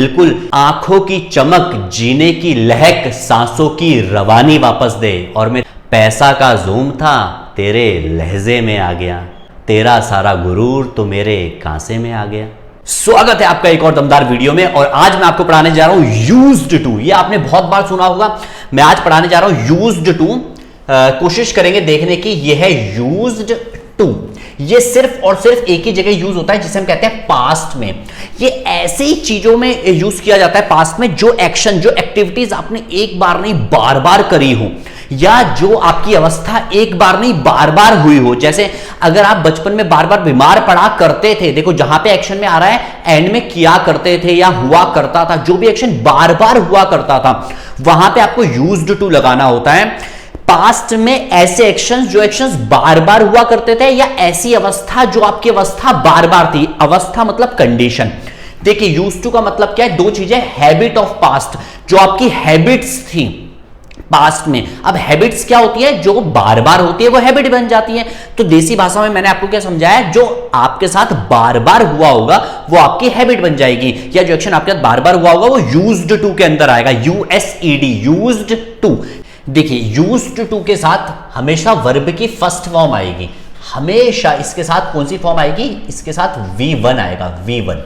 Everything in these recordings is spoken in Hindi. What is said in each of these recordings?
बिल्कुल आंखों की चमक, जीने की लहक, सांसों की रवानी वापस दे। और मैं पैसा का ज़ूम था तेरे लहजे में आ गया, तेरा सारा गुरूर तो मेरे कांसे में आ गया। स्वागत है आपका एक और दमदार वीडियो में। और आज मैं आपको पढ़ाने जा रहा हूं यूज्ड टू। ये आपने बहुत बार सुना होगा। मैं आज पढ़ाने जा रहा हूं यूज्ड टू। कोशिश करेंगे देखने की ये है यूज्ड टू। ये सिर्फ और सिर्फ एक ही जगह यूज होता है जिसे हम कहते हैं पास्ट में। ये ऐसे ही चीजों में यूज किया जाता है पास्ट में जो एक्शन, जो एक्टिविटीज आपने एक बार नहीं बार बार करी हो, या जो आपकी अवस्था एक बार नहीं बार बार हुई हो। जैसे अगर आप बचपन में बार बार बीमार पड़ा करते थे, देखो जहां पे एक्शन में आ रहा है एंड में किया करते थे या हुआ करता था, जो भी एक्शन बार बार हुआ करता था वहां पे आपको यूज्ड टू लगाना होता है। पास्ट में ऐसे एक्शंस जो एक्शंस बार बार हुआ करते थे, या ऐसी अवस्था जो आपकी अवस्था बार बार थी। अवस्था मतलब कंडीशन। देखिए यूज्ड टू का मतलब क्या है, दो चीजें। हैबिट ऑफ पास्ट, जो आपकी हैबिट्स थी पास्ट में। अब हैबिट्स क्या होती है, जो बार बार होती है वो हैबिट बन जाती है। तो देसी भाषा में मैंने आपको क्या समझाया, जो आपके साथ बार बार हुआ होगा वो आपकी हैबिट बन जाएगी, या जो एक्शन आपके साथ बार बार हुआ होगा वो यूज्ड टू के अंदर आएगा। यूएसईडी, यूज्ड टू। देखिए यूज्ड टू के साथ हमेशा वर्ब की फर्स्ट फॉर्म आएगी। हमेशा इसके साथ कौन सी फॉर्म आएगी, इसके साथ V1 आएगा। V1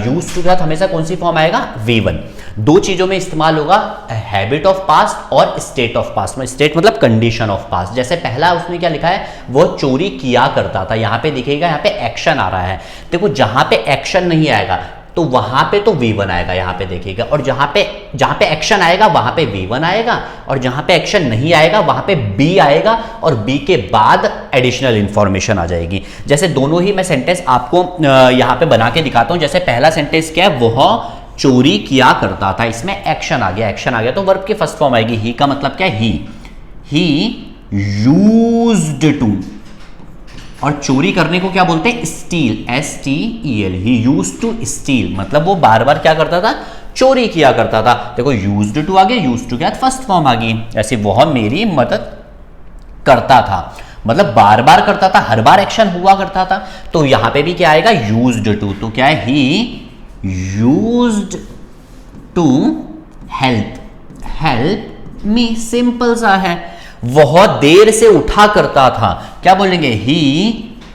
यूज्ड टू के साथ हमेशा कौन सी फॉर्म आएगा, V1। दो चीजों में इस्तेमाल होगा, हैबिट ऑफ पास्ट और स्टेट ऑफ पास्ट में। स्टेट मतलब कंडीशन ऑफ पास्ट। जैसे पहला उसने क्या लिखा है, वो चोरी किया करता था। यहां पे दिखेगा, यहां पे एक्शन आ रहा है। देखो जहां पे एक्शन नहीं आएगा तो वहां पे तो V1 आएगा, यहां पे देखिएगा। और जहां पे एक्शन आएगा वहां पे V1 आएगा, और जहां पे एक्शन नहीं आएगा वहां पे B आएगा, और B के बाद एडिशनल इंफॉर्मेशन आ जाएगी। जैसे दोनों ही मैं सेंटेंस आपको यहां पे बना के दिखाता हूं। जैसे पहला सेंटेंस क्या है, वह चोरी किया करता था। इसमें एक्शन आ गया, एक्शन आ गया तो वर्ब की फर्स्ट फॉर्म आएगी। ही का मतलब क्या है, ही यूज्ड टू। और चोरी करने को क्या बोलते हैं, steel, STEL। He used to steal, मतलब वो बार बार क्या करता था, चोरी किया करता था। देखो यूज्ड टू आ गया, यूज्ड टू के बाद फर्स्ट फॉर्म आ गई। ऐसे वह मेरी मदद करता था, मतलब बार बार करता था, हर बार एक्शन हुआ करता था। तो यहां पे भी क्या आएगा, यूज्ड टू। तो क्या है, he used to help me. Simple सा है। वह देर से उठा करता था, क्या बोलेंगे, ही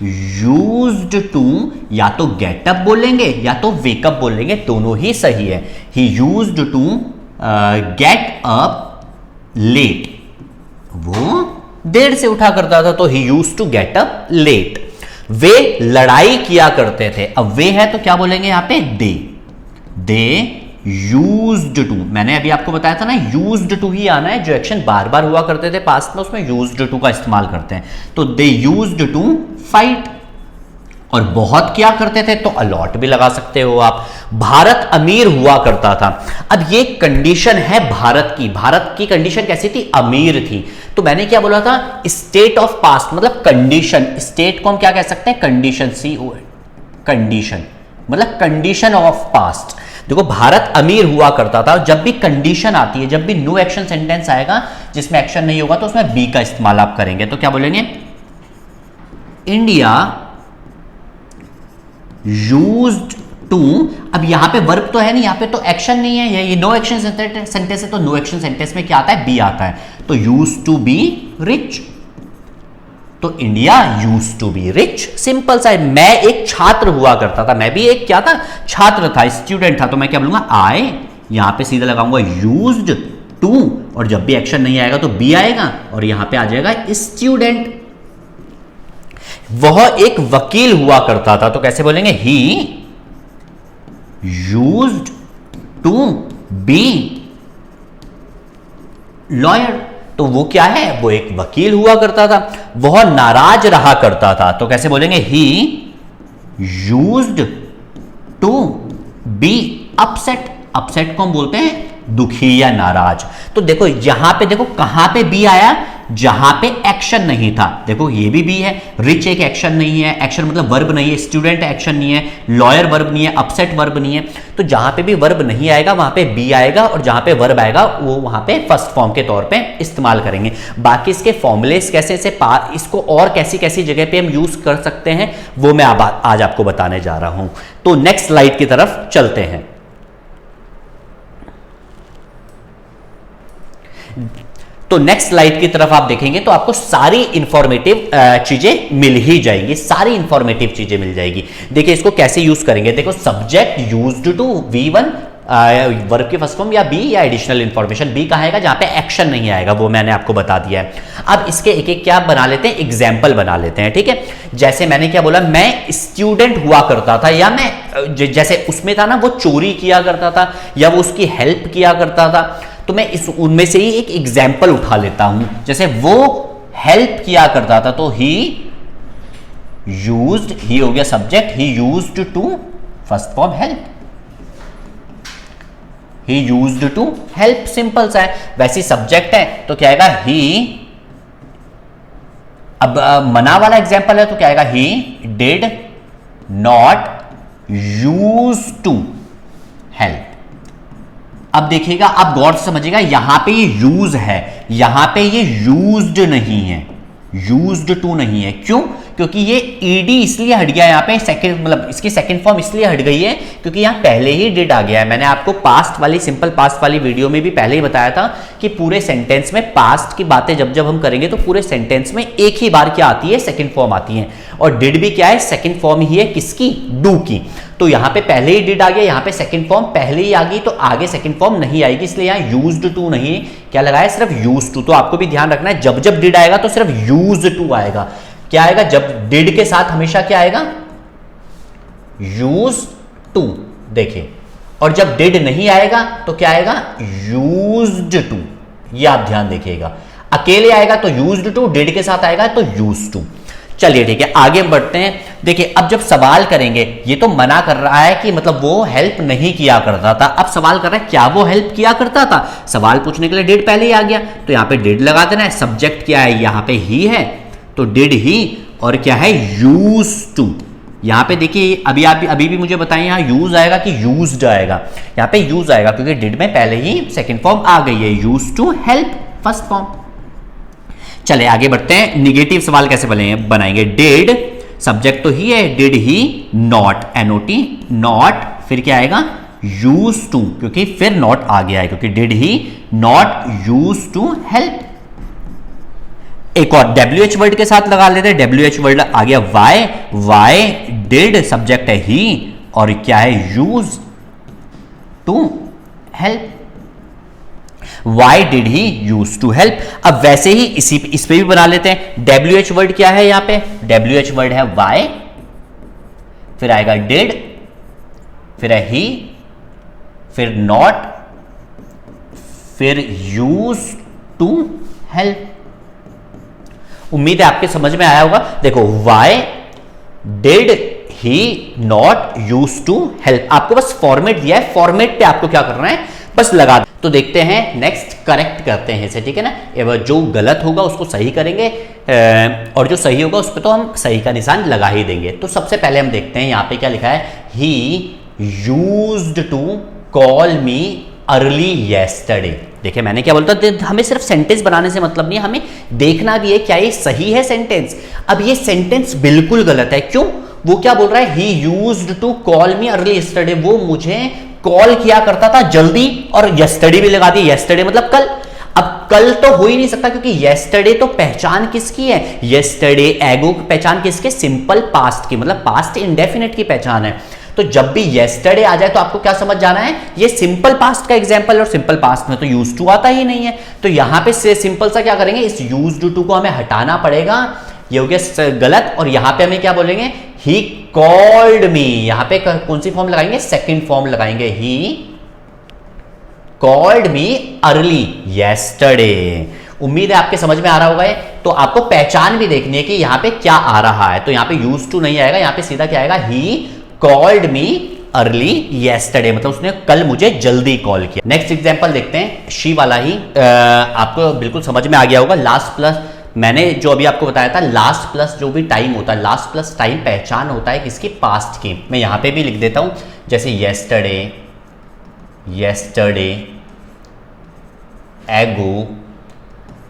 यूज्ड टू। या तो गेटअप बोलेंगे या तो वेकअप बोलेंगे, दोनों ही सही है। He used to get up late. वो देर से उठा करता था तो he used to get up late. वे लड़ाई किया करते थे। अब वे है तो क्या बोलेंगे यहां पे, दे यूज्ड टू। मैंने अभी आपको बताया था ना, यूज्ड टू ही आना है। जो एक्शन बार बार हुआ करते थे पास्ट में उसमें यूज्ड टू का इस्तेमाल करते हैं। तो दे यूज्ड टू फाइट। और बहुत क्या करते थे तो अलॉट भी लगा सकते हो आप। भारत अमीर हुआ करता था। अब ये कंडीशन है भारत की। भारत की कंडीशन कैसी थी, अमीर थी। तो मैंने क्या बोला था, स्टेट ऑफ पास्ट मतलब कंडीशन। स्टेट को हम क्या कह सकते हैं, कंडीशन। कंडीशन मतलब कंडीशन ऑफ पास्ट। देखो भारत अमीर हुआ करता था। जब भी कंडीशन आती है, जब भी नो एक्शन सेंटेंस आएगा जिसमें एक्शन नहीं होगा, तो उसमें बी का इस्तेमाल आप करेंगे। तो क्या बोलेंगे, इंडिया यूज्ड टू। अब यहां पे वर्ब तो है नहीं, यहां पे तो एक्शन नहीं है, ये नो एक्शन सेंटेंस है। तो नो एक्शन सेंटेंस में क्या आता है, बी आता है। तो यूज्ड टू बी रिच। तो India used to be rich. Simple सा है। मैं एक छात्र हुआ करता था। मैं भी एक क्या था, छात्र था, स्टूडेंट था। तो मैं क्या बोलूंगा, आई, यहां पे सीधा लगाऊंगा यूज्ड टू, और जब भी एक्शन नहीं आएगा तो बी आएगा, और यहां पे आ जाएगा स्टूडेंट। वह एक वकील हुआ करता था। तो कैसे बोलेंगे, he used to be lawyer. तो वो क्या है, वो एक वकील हुआ करता था। वह नाराज रहा करता था। तो कैसे बोलेंगे, he used to be upset. Upset को हम बोलते हैं दुखी या नाराज। तो देखो यहां पे देखो कहां पे बी आया, जहां पे एक्शन नहीं था। देखो ये भी बी है। रिच एक एक्शन नहीं है, एक्शन मतलब वर्ब नहीं है। स्टूडेंट एक्शन नहीं है, लॉयर वर्ब नहीं है, अपसेट वर्ब नहीं है। तो जहां पे भी वर्ब नहीं आएगा वहां पे बी आएगा, और जहां पे वर्ब आएगा वो वहां पे फर्स्ट फॉर्म के तौर पे इस्तेमाल करेंगे। बाकी इसके फॉर्मुलेस कैसे से इसको और कैसी कैसी जगह पे हम यूज कर सकते हैं वो मैं आज आपको बताने जा रहा हूं। तो नेक्स्ट स्लाइड की तरफ चलते हैं। तो नेक्स्ट स्लाइड की तरफ आप देखेंगे तो आपको सारी इंफॉर्मेटिव चीजें मिल ही जाएंगी, सारी इंफॉर्मेटिव चीजें मिल जाएगी। देखिए इसको कैसे यूज करेंगे, देखो subject used to V1 verb की फर्स्ट फॉर्म या बी या एडिशनल इंफॉर्मेशन। बी कहाँ आएगा, जहां पे एक्शन नहीं आएगा, वो मैंने आपको बता दिया है। अब इसके एक एक क्या बना लेते हैं, एग्जाम्पल बना लेते हैं, ठीक है। जैसे मैंने क्या बोला, मैं स्टूडेंट हुआ करता था, या मैं जैसे उसमें था ना, वो चोरी किया करता था या वो उसकी हेल्प किया करता था, तो मैं इस उनमें से ही एक एग्जाम्पल उठा लेता हूं। जैसे वो हेल्प किया करता था तो ही यूज्ड, ही हो गया subject, he used to first form help, he used to help, simple सा है। वैसे सब्जेक्ट है तो क्या आएगा, ही। अब मना वाला एग्जाम्पल है तो क्या आएगा, he did not use to help. अब देखिएगा, आप गौर से समझिएगा, यहां पे ये यूज है, यहां पे ये यूज्ड नहीं है, यूज्ड टू नहीं है। क्यों, क्योंकि ये ईडी इसलिए हट गया, यहां पे सेकंड, मतलब इसकी सेकंड फॉर्म इसलिए हट गई है क्योंकि यहां पहले ही डिड आ गया है। मैंने आपको पास्ट वाली, सिंपल पास्ट वाली वीडियो में भी पहले ही बताया था कि पूरे सेंटेंस में पास्ट की बातें जब जब हम करेंगे तो पूरे सेंटेंस में एक ही बार क्या आती है, सेकंड फॉर्म आती है। और डिड भी क्या है, सेकंड फॉर्म ही है, किसकी, डू की। तो यहां पे पहले ही डिड आ गया, यहां पे सेकंड फॉर्म पहले ही आ गई, तो आगे सेकंड फॉर्म नहीं आएगी, इसलिए यहां यूज्ड टू नहीं, क्या लगाया, सिर्फ यूज्ड टू। तो आपको भी ध्यान रखना है, जब जब डिड आएगा तो सिर्फ यूज्ड टू आएगा। क्या आएगा, जब डिड के साथ हमेशा क्या आएगा, यूज टू, देखिए। और जब डिड नहीं आएगा तो क्या आएगा, यूज्ड टू। ये आप ध्यान देखिएगा, अकेले आएगा तो यूज्ड टू, डिड के साथ आएगा तो यूज्ड टू। चलिए ठीक है, आगे बढ़ते हैं। देखिए अब जब सवाल करेंगे, ये तो मना कर रहा है कि मतलब वो हेल्प नहीं किया करता था, अब सवाल कर रहा है क्या वो हेल्प किया करता था। सवाल पूछने के लिए डिड पहले ही आ गया, तो यहां पे डिड लगा देना है। सब्जेक्ट क्या है, यहां पे ही है, तो डिड ही, और क्या है, यूज टू। यहां पे देखिए अभी भी मुझे बताएं, यहां यूज आएगा कि यूज्ड आएगा, यहां पे यूज आएगा क्योंकि डिड में पहले ही सेकंड फॉर्म आ गई है, use to help first form. चले आगे बढ़ते हैं, निगेटिव सवाल कैसे बनाएंगे। डिड, सब्जेक्ट तो ही है, did he not, NOT not, फिर क्या आएगा, यूज टू, क्योंकि फिर नॉट आ गया है, क्योंकि did he not use to help. एक और WH वर्ड के साथ लगा लेते हैं, WH वर्ड आ गया वाई, वाई डिड, सब्जेक्ट है ही, और क्या है, use to help. Why did he use to help? अब वैसे ही इस पे भी बना लेते हैं। WH वर्ड क्या है, यहां पे WH वर्ड है why, फिर आएगा did, फिर है he, फिर not, फिर use to help। उम्मीद है आपके समझ में आया होगा। देखो why did he not use to help, आपको बस फॉर्मेट दिया है, फॉर्मेट पे आपको क्या करना है, बस लगा। तो देखते हैं नेक्स्ट, करेक्ट करते हैं इसे, ठीक है ना। जो गलत होगा उसको सही करेंगे, और जो सही होगा उस पर तो हम सही का निशान लगा ही देंगे। तो सबसे पहले हम देखते हैं यहाँ पे क्या लिखा है, he used to call me early yesterday. देखिए मैंने क्या बोलता, हमें सिर्फ सेंटेंस बनाने से मतलब नहीं, हमें देखना भी है क्या ये सही है सेंटेंस। अब ये सेंटेंस बिल्कुल गलत है, क्यों, वो क्या बोल रहा है, he used to call me early yesterday, वो मुझे कॉल किया करता था जल्दी, और येस्टरडे भी लगा दिया, येस्टरडे मतलब कल। अब कल तो हो ही नहीं सकता, क्योंकि येस्टरडे तो पहचान किसकी है, येस्टरडे एगो की पहचान किसके, सिंपल पास्ट की, मतलब पास्ट इंडेफिनिट की पहचान है। तो जब भी येस्टरडे आ जाए तो आपको क्या समझ जाना है, ये सिंपल पास्ट का एग्जांपल, और सिंपल पास्ट में तो यूज्ड टू आता ही नहीं है। तो यहां पे सिंपल सा क्या करेंगे, इस यूज्ड टू को हमें हटाना पड़ेगा, ये हो गया गलत। और यहां पे हमें क्या बोलेंगे, ही कॉल्ड मी, यहां पे कौन सी फॉर्म लगाएंगे, सेकंड फॉर्म लगाएंगे, he called me early yesterday. उम्मीद है आपके समझ में आ रहा होगा ये। तो आपको पहचान भी देखनी है कि यहां पे क्या आ रहा है, तो यहां पे यूज्ड टू नहीं आएगा, यहां पे सीधा क्या आएगा, he called me early yesterday, मतलब उसने कल मुझे जल्दी कॉल किया। नेक्स्ट एग्जांपल देखते हैं, शी वाला ही, आपको बिल्कुल समझ में आ गया होगा। लास्ट प्लस, मैंने जो अभी आपको बताया था, लास्ट प्लस जो भी टाइम होता है, लास्ट प्लस टाइम पहचान होता है किसकी, पास्ट की। मैं यहां पे भी लिख देता हूं, जैसे येस्टरडे, येस्टरडे, एगो,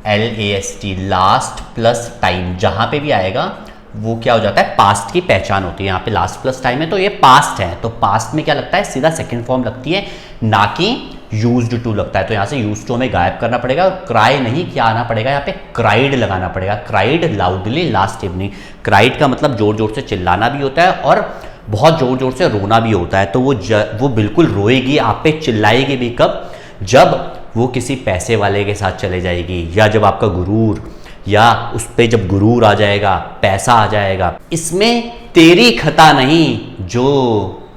LAST, लास्ट प्लस टाइम, जहां पे भी आएगा वो क्या हो जाता है, पास्ट की पहचान होती है। यहाँ पे लास्ट प्लस टाइम है तो ये पास्ट है, तो पास्ट में क्या लगता है, सीधा सेकंड फॉर्म लगती है, ना कि यूज्ड टू लगता है, तो यहां से यूज्ड टू हमें गायब करना पड़ेगा और क्राई नहीं, क्या आना पड़ेगा यहाँ पे, क्राइड लगाना पड़ेगा। Cried loudly last evening. Cried का मतलब जोर जोर से चिल्लाना भी होता है और बहुत जोर जोर से रोना भी होता है। तो वो बिल्कुल रोएगी, आप पे चिल्लाएगी भी कब, जब वो किसी पैसे वाले के साथ चले जाएगी, या जब आपका गुरूर, या उस पे जब गुरूर आ जाएगा, पैसा आ जाएगा। इसमें तेरी खता नहीं जो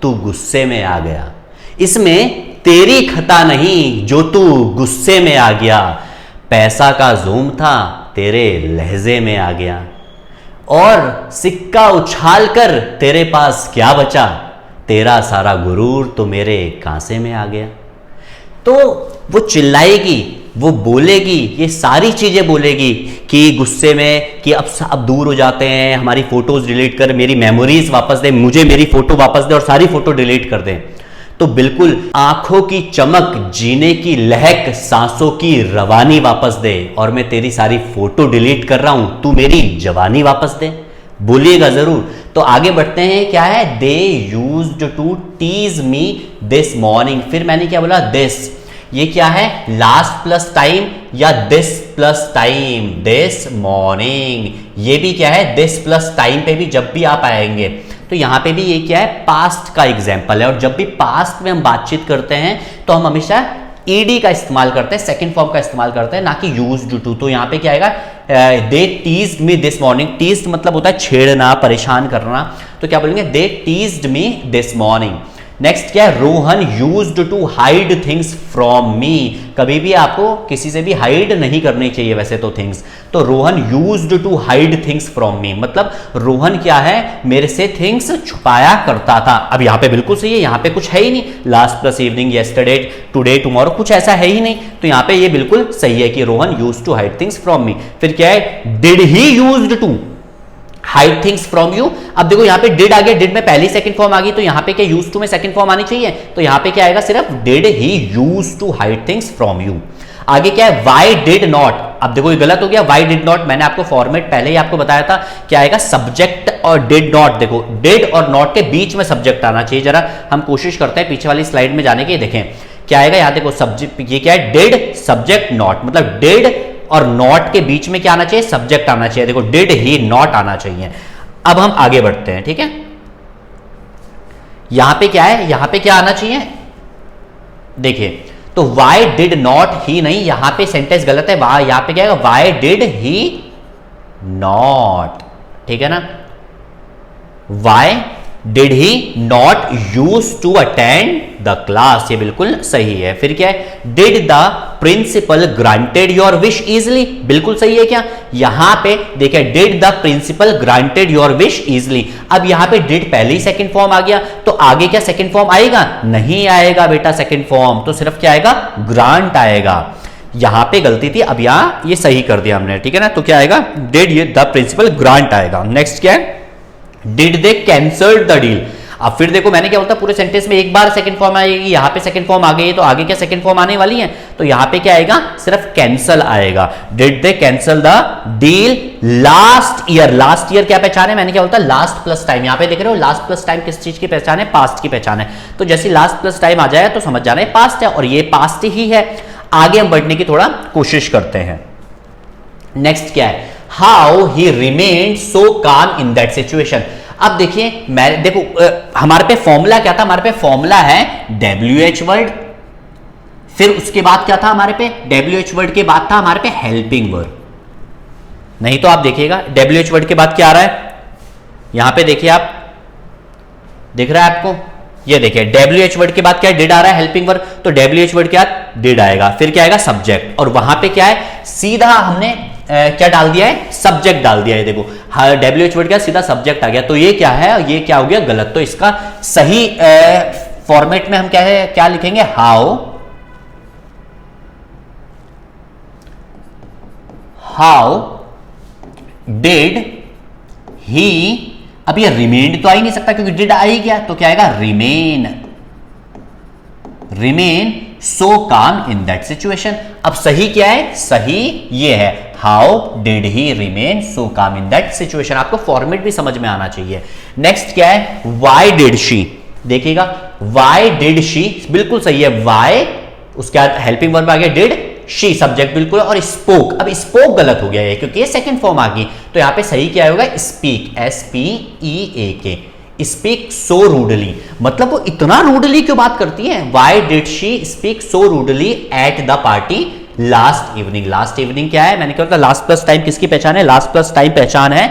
तू गुस्से में आ गया, इसमें तेरी खता नहीं जो तू गुस्से में आ गया, पैसा का ज़ूम था तेरे लहजे में आ गया, और सिक्का उछाल कर तेरे पास क्या बचा, तेरा सारा गुरूर तो मेरे कांसे में आ गया। तो वो चिल्लाएगी, वो बोलेगी, ये सारी चीजें बोलेगी कि गुस्से में कि अब दूर हो जाते हैं, हमारी फोटोज डिलीट कर, मेरी मेमोरीज वापस दे, मुझे मेरी फोटो वापस दे और सारी फोटो डिलीट कर दे। तो बिल्कुल आंखों की चमक, जीने की लहक, सांसों की रवानी वापस दे, और मैं तेरी सारी फोटो डिलीट कर रहा हूं, तू मेरी जवानी वापस दे। बोलिएगा जरूर। तो आगे बढ़ते हैं, क्या है, they used to tease me this morning. फिर मैंने क्या बोला, दिस, ये क्या है, लास्ट प्लस टाइम या this plus time, this morning. ये भी क्या है, दिस प्लस टाइम पे भी जब भी आप आएंगे तो यहां पे भी ये क्या है, पास्ट का एग्जाम्पल है। और जब भी पास्ट में हम बातचीत करते हैं तो हम हमेशा ईडी का इस्तेमाल करते हैं, सेकंड फॉर्म का इस्तेमाल करते हैं, ना कि यूज्ड टू। तो यहां पे क्या आएगा, they teased me this morning. Teased मतलब होता है छेड़ना, परेशान करना। तो क्या बोलेंगे, they teased me this morning. Next क्या है, Rohan used to hide things from me. कभी भी आपको किसी से भी हाइड नहीं करनी चाहिए वैसे तो थिंग्स। तो Rohan used to hide things from me, मतलब रोहन क्या है, मेरे से थिंग्स छुपाया करता था। अब यहाँ पे बिल्कुल सही है, यहाँ पे कुछ है ही नहीं, last plus evening, yesterday, today, tomorrow, कुछ ऐसा है ही नहीं। तो यहाँ पे ये बिल्कुल सही है कि Rohan used to hide things from me. फिर क्या है, did he used to hide things from you. अब देखो यहाँ पे डिड आ गया, डिड में पहली सेकंड फॉर्म आ गई, तो यहाँ पे क्या यूज टू में सेकंड फॉर्म आनी चाहिए। तो यहाँ पे क्या आएगा, सिर्फ did he use to hide things from you. आगे क्या है, वाई डिड नॉट। अब देखो ये गलत हो गया, वाई डिड नॉट। मैंने आपको फॉर्मेट पहले ही आपको बताया था, क्या आएगा, सब्जेक्ट और डिड नॉट। देखो डिड और नॉट के बीच में सब्जेक्ट आना चाहिए। जरा हम कोशिश करते हैं पीछे वाली स्लाइड में जाने की, देखें क्या आएगा। यहाँ देखो सब्जेक्ट, ये क्या है, डिड सब्जेक्ट नॉट, मतलब डिड और नॉट के बीच में क्या आना चाहिए, सब्जेक्ट आना चाहिए। देखो डिड ही नॉट आना चाहिए। अब हम आगे बढ़ते हैं, ठीक है। यहां पे क्या है, यहां पे क्या आना चाहिए, देखिए, तो वाई डिड नॉट ही नहीं, यहां पे सेंटेंस गलत है। यहां पे क्या है, वाई डिड ही नॉट, ठीक है ना। Why did he not use to attend the class, ये बिल्कुल सही है। फिर क्या है, did the principal granted your wish easily, बिल्कुल सही है क्या। यहां पे देखिए, did the principal granted your wish easily. अब यहां पे डिड पहले ही सेकंड फॉर्म आ गया, तो आगे क्या सेकंड फॉर्म आएगा, नहीं आएगा बेटा सेकंड फॉर्म, तो सिर्फ क्या आएगा, ग्रांट आएगा। यहां पे गलती थी, अब यहां ये सही कर दिया हमने, ठीक है ना। तो क्या आएगा, डिड ये द प्रिंसिपल ग्रांट आएगा। नेक्स्ट क्या है, did they cancelled the deal. अब फिर देखो मैंने क्या बोलता, पूरे सेंटेंस में एक बार सेकंड फॉर्म आएगी, यहां पे सेकंड फॉर्म आ गई है, तो आगे क्या सेकंड फॉर्म आने वाली है, तो यहां पे क्या आएगा, सिर्फ कैंसल आएगा। Did they cancel the deal last year. Last year क्या पहचान है, मैंने क्या बोलता, लास्ट प्लस टाइम। यहां पे देख रहे हो लास्ट प्लस टाइम किस चीज की पहचान है, पास्ट की पहचान है। तो जैसे लास्ट प्लस टाइम आ जाए तो समझ जाना है पास्ट है, और ये पास्ट ही है। आगे हम बढ़ने की थोड़ा कोशिश करते हैं। नेक्स्ट क्या है, हाउ ही रिमेन्ड सो काम इन दैट सिचुएशन। अब देखिए, मैं देखो हमारे पे फॉर्मूला क्या था, हमारे पे फॉर्मूला है WH वर्ड, फिर उसके बाद क्या था हमारे पे, WH वर्ड के बाद था हमारे पे हेल्पिंग वर्ड। नहीं तो आप देखिएगा WH वर्ड के बाद क्या आ रहा है, यहां पे देखिए आप, दिख रहा है आपको, ये देखिए WH वर्ड के बाद क्या है, डिड आ रहा है, हेल्पिंग वर्ड, तो WH वर्ड के बाद डिड आएगा। फिर क्या आएगा, सब्जेक्ट, और वहां पे क्या है, सीधा हमने क्या डाल दिया है, सब्जेक्ट डाल दिया है। देखो WH वर्ड क्या, सीधा सब्जेक्ट आ गया, तो ये क्या है, ये क्या हो गया, गलत। तो इसका सही फॉर्मेट में हम क्या है, क्या लिखेंगे, हाउ डिड ही। अब ये रिमेन तो आ ही नहीं सकता क्योंकि डिड आ ही गया, तो क्या आएगा, रिमेन सो काम इन दैट सिचुएशन। अब सही क्या है, सही ये है, हाउ डिड ही रिमेन सो काम इन दैट सिचुएशन। आपको फॉर्मेट भी समझ में आना चाहिए। नेक्स्ट क्या है, वाई डिड शी। देखिएगा वाई डिड शी बिल्कुल सही है, वाई उसके बाद हेल्पिंग वर्ब आ गया डिड, शी सब्जेक्ट बिल्कुल, और स्पोक, अब स्पोक गलत हो गया है क्योंकि ये सेकंड फॉर्म आ गई, तो यहां पे सही क्या होगा speak, SPEAK, speak so rudely, मतलब वो इतना रूडली क्यों बात करती है, why did she speak so rudely at the party last evening, last evening क्या है, मैंने कहा था लास्ट प्लस टाइम किसकी पहचान है, लास्ट प्लस टाइम पहचान है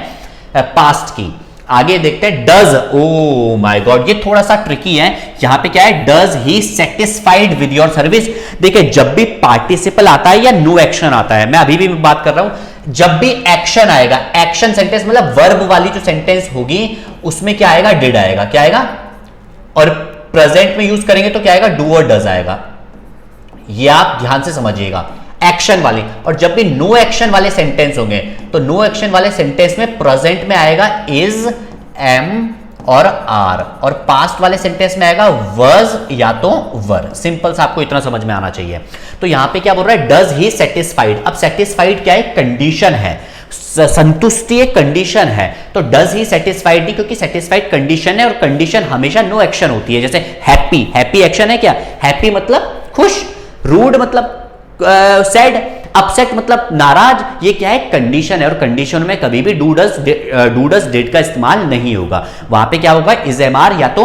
पास्ट की। आगे देखते हैं डज, ओ माय गॉड ये थोड़ा सा ट्रिकी है, यहां पे क्या है does he satisfied with your service. देखिए जब भी पार्टिसिपल आता है या नो एक्शन आता है, मैं अभी भी बात कर रहा हूं, जब भी एक्शन आएगा, एक्शन सेंटेंस मतलब वर्ब वाली जो सेंटेंस होगी उसमें क्या आएगा डिड आएगा, क्या आएगा, और प्रेजेंट में यूज करेंगे तो क्या आएगा डू और डज आएगा, ये आप ध्यान से समझिएगा एक्शन वाली। और जब भी नो एक्शन वाले सेंटेंस होंगे तो नो एक्शन वाले सेंटेंस में प्रेजेंट में आएगा इज, एम और आर, और पास्ट वाले सेंटेंस में आएगा वॉज या तो वर। सिंपल सा आपको इतना समझ में आना चाहिए। तो यहां पे क्या बोल रहा है डज ही सेटिस्फाइड, अब सेटिस्फाइड क्या है कंडीशन है, संतुष्टि एक कंडीशन है, तो डज ही सेटिस्फाइड नहीं क्योंकि सेटिस्फाइड कंडीशन है और कंडीशन हमेशा नो एक्शन होती है। जैसे हैप्पी, हैप्पी एक्शन है क्या, हैप्पी मतलब खुश, रूड मतलब सैड, अपसेट मतलब नाराज, ये क्या है कंडीशन है, और कंडीशन में कभी भी डू डज डिड का इस्तेमाल नहीं होगा, वहां पे क्या होगा इज, एम, आर या तो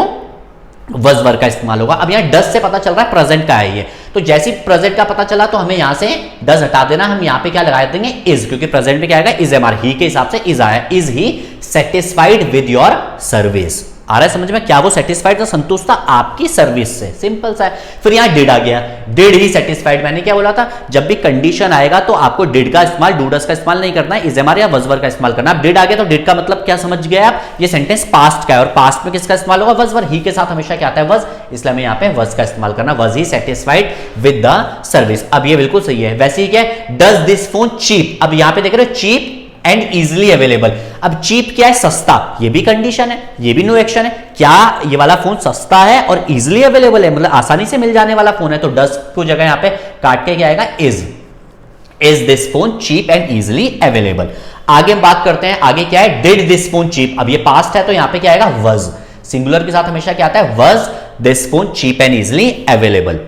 वज वर का इस्तेमाल होगा। अब यहां डज से पता चल रहा है प्रेजेंट का है ये, तो जैसे प्रेजेंट का पता चला तो हमें यहां से डज हटा देना, हम यहां पे क्या लगा देंगे इज, क्योंकि प्रेजेंट में क्या आएगा इज, एम, आर, ही के हिसाब से इज आया, is he satisfied with your service. आ रहा है समझ में, क्या वो सेटिस्फाइड था, संतुष्ट था आपकी सर्विस से, सिंपल सा है। फिर यहां डिड आ गया, डिड ही सेटिस्फाइड, मैंने क्या बोला था जब भी कंडीशन आएगा तो आपको डिड का इस्तेमाल डूडस का इस्तेमाल नहीं करना है, इज, एम, आर या वजवर का इस्तेमाल करना है। अब डिड आ गया तो डिड का मतलब क्या समझ गए आप, ये सेंटेंस पास्ट का है, और पास्ट में किसका इस्तेमाल होगा वजवर, ही के साथ हमेशा क्या आता है वज, इसलिए हमें यहां पे वज का इस्तेमाल करना, वज ही सेटिस्फाइड विद द सर्विस। अब ये बिल्कुल सही है। वैसे ही क्या है डज दिस फोन चीप, अब यहां पे देख रहे हो चीप एंड इजिली अवेलेबल, अब चीप क्या है सस्ता, ये भी कंडीशन है, ये भी नो एक्शन है, क्या ये वाला फोन सस्ता है और इजिली अवेलेबल है मतलब आसानी से मिल जाने वाला फोन है, तो डज को जगह यहां पे काट के क्या आएगा is this phone cheap and easily available. आगे हम बात करते हैं, आगे क्या है डिड दिस फोन चीप, अब ये पास्ट है तो यहां पे क्या आएगा वज, सिंगुलर के साथ हमेशा क्या आता है was this phone cheap and easily available.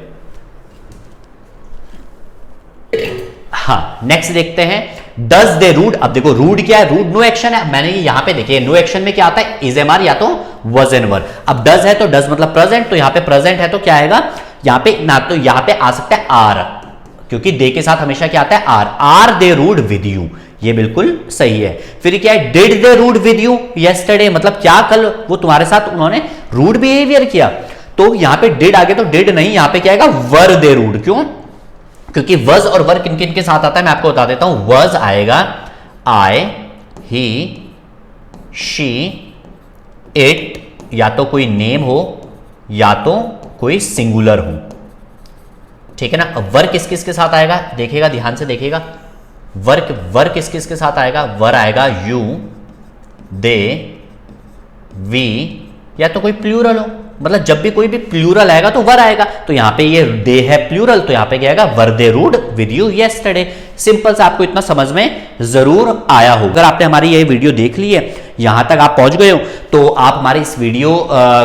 हाँ नेक्स्ट देखते हैं डज दे रूड, अब देखो रूड क्या है, रूड नो एक्शन है, मैंने यहां पे देखिए नो एक्शन में क्या आता है इज, एम, आर या तो वॉज एंड वर। अब डज है तो डज मतलब प्रेजेंट, तो यहां पे प्रेजेंट है तो क्या आएगा यहां पे, ना तो यहां पे आ सकता है आर, क्योंकि दे के साथ हमेशा क्या आता है are they rude with you, ये बिल्कुल सही है। फिर क्या है did they rude with you yesterday, मतलब क्या कल वो तुम्हारे साथ उन्होंने रूड बिहेवियर किया, तो यहां पे डिड आ गया तो डिड नहीं, यहां पे क्या आएगा वर दे रूड, क्यों, क्योंकि वज और वर किन किन के साथ आता है मैं आपको बता देता हूं। वज आएगा आई, ही, शी, इट, या तो कोई नेम हो या तो कोई सिंगुलर हो, ठीक है ना। अब वर किस किस के साथ आएगा देखिएगा, ध्यान से देखिएगा, वर किस किस के साथ आएगा, वर आएगा यू, दे, वी, या तो कोई प्लूरल हो, मतलब जब भी कोई भी प्लूरल आएगा तो वर आएगा, तो यहां पे ये दे है प्लूरल तो यहां पे क्या आएगा were they rude with you yesterday. Simple से आपको इतना समझ में जरूर आया होगा। अगर आपने हमारी ये वीडियो देख ली है, यहां तक आप पहुंच गए हो, तो आप हमारे इस वीडियो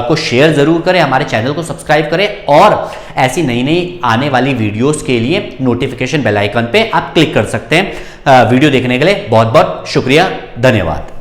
को शेयर जरूर करें, हमारे चैनल को सब्सक्राइब करें, और ऐसी नई नई आने वाली वीडियोस के लिए नोटिफिकेशन बेल आइकन पे आप क्लिक कर सकते हैं। वीडियो देखने के लिए बहुत बहुत शुक्रिया, धन्यवाद।